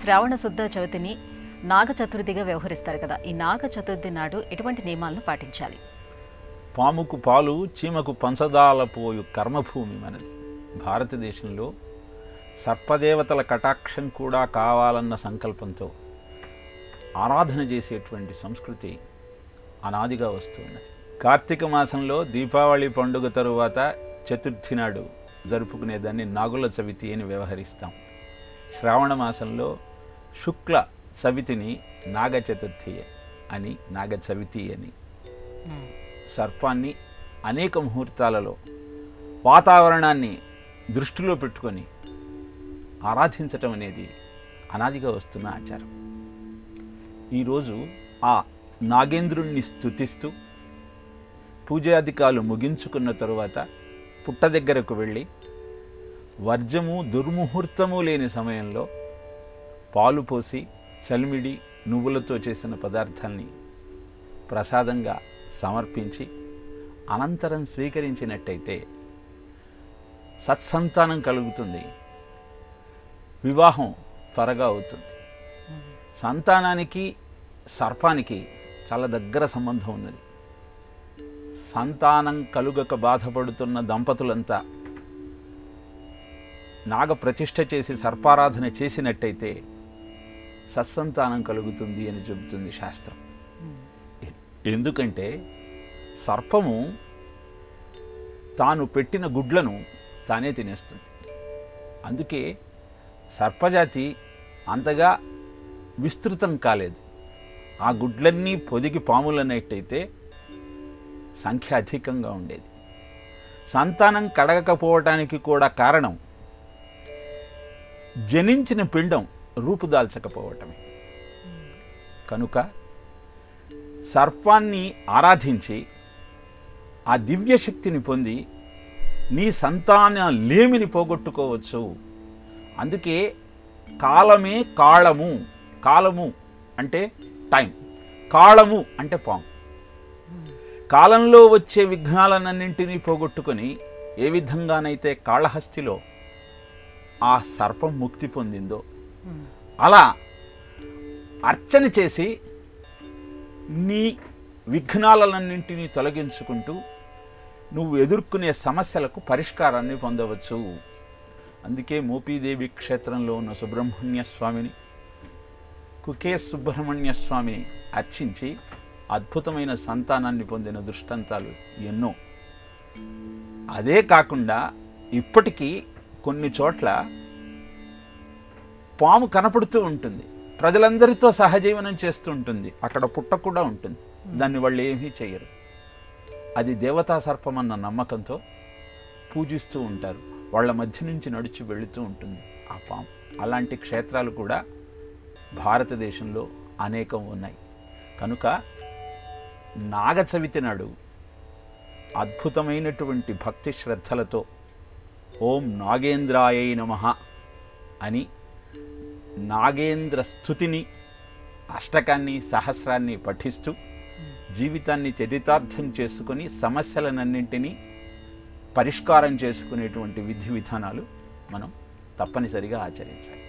శ్రావణ శుద్ధ చవితిని నాగ చతుర్థిగా వ్యవహరిస్తారు కదా. ఈ నాగ చతుర్థి నాడు ఎటువంటి నియమాలను పాటించాలి? పాముకు పాలు చీమకు పంచదాల పోయు కర్మభూమి మనది. భారతదేశంలో సర్పదేవతల కటాక్షం కూడా కావాలన్న సంకల్పంతో ఆరాధన చేసేటువంటి సంస్కృతి అనాదిగా వస్తూ ఉన్నది. కార్తీక మాసంలో దీపావళి పండుగ తరువాత చతుర్థి నాడు జరుపుకునేదాన్ని నాగుల చవితి అని వ్యవహరిస్తాం. శ్రావణ మాసంలో శుక్ల చవితిని నాగ చతుర్థి అని, నాగ చవితి అని. సర్పాన్ని అనేక ముహూర్తాలలో వాతావరణాన్ని దృష్టిలో పెట్టుకొని ఆరాధించటం అనేది అనాదిగా వస్తున్న ఆచారం. ఈరోజు ఆ నాగేంద్రుణ్ణి స్తుతిస్తూ పూజాధికాలు ముగించుకున్న తరువాత పుట్ట దగ్గరకు వెళ్ళి వర్జము దుర్ముహూర్తము లేని సమయంలో పాలు పోసి చలిమిడి నువ్వులతో చేసిన పదార్థాన్ని ప్రసాదంగా సమర్పించి అనంతరం స్వీకరించినట్టయితే సత్సంతానం కలుగుతుంది, వివాహం త్వరగా అవుతుంది. సంతానానికి సర్పానికి చాలా దగ్గర సంబంధం ఉన్నది. సంతానం కలుగక బాధపడుతున్న దంపతులంతా నాగ ప్రతిష్ఠ చేసి సర్పారాధన చేసినట్టయితే సత్సంతానం కలుగుతుంది అని చెబుతుంది శాస్త్రం. ఎందుకంటే సర్పము తాను పెట్టిన గుడ్లను తానే తినేస్తుంది. అందుకే సర్పజాతి అంతగా విస్తృతం కాలేదు. ఆ గుడ్లన్నీ పొదిగి పాములనేట్టయితే సంఖ్య అధికంగా ఉండేది. సంతానం కడగకపోవటానికి కూడా కారణం జనించిన పిండం రూపుదాల్చకపోవటమే. కనుక సర్పాన్ని ఆరాధించి ఆ దివ్యశక్తిని పొంది నీ సంతాన లేమిని పోగొట్టుకోవచ్చు. అందుకే కాలమే కాళము. కాలము అంటే టైం, కాళము అంటే పాము. కాలంలో వచ్చే విఘ్నాలన్నింటినీ పోగొట్టుకొని ఏ విధంగానైతే కాళహస్తిలో ఆ సర్పం ముక్తి పొందిందో అలా అర్చన చేసి నీ విఘ్నాలన్నింటినీ తొలగించుకుంటూ నువ్వు ఎదుర్కొనే సమస్యలకు పరిష్కారాన్ని పొందవచ్చు. అందుకే మోపీదేవి క్షేత్రంలో ఉన్న సుబ్రహ్మణ్య స్వామిని, కుకే సుబ్రహ్మణ్య స్వామిని అర్చించి అద్భుతమైన సంతానాన్ని పొందిన దృష్టాంతాలు ఎన్నో. అదే కాకుండా ఇప్పటికీ కొన్ని చోట్ల పాము కనపడుతూ ఉంటుంది, ప్రజలందరితో సహజీవనం చేస్తూ ఉంటుంది, అక్కడ పుట్ట కూడా ఉంటుంది, దాన్ని వాళ్ళు ఏమీ చేయరు. అది దేవతా సర్పమన్న నమ్మకంతో పూజిస్తూ ఉంటారు. వాళ్ళ మధ్య నుంచి నడిచి వెళుతూ ఉంటుంది ఆ పాము. అలాంటి క్షేత్రాలు కూడా భారతదేశంలో అనేకం ఉన్నాయి. కనుక నాగ చవితి నాడు అద్భుతమైనటువంటి భక్తి శ్రద్ధలతో ఓం నాగేంద్రాయై నమః అని నాగేంద్ర స్తుతిని, అష్టకాన్ని, సహస్రాన్ని పఠిస్తూ జీవితాన్ని చరితార్థం చేసుకొని సమస్యలనన్నింటినీ పరిష్కారం చేసుకునేటువంటి విధి విధానాలు మనం తప్పనిసరిగా ఆచరించాలి.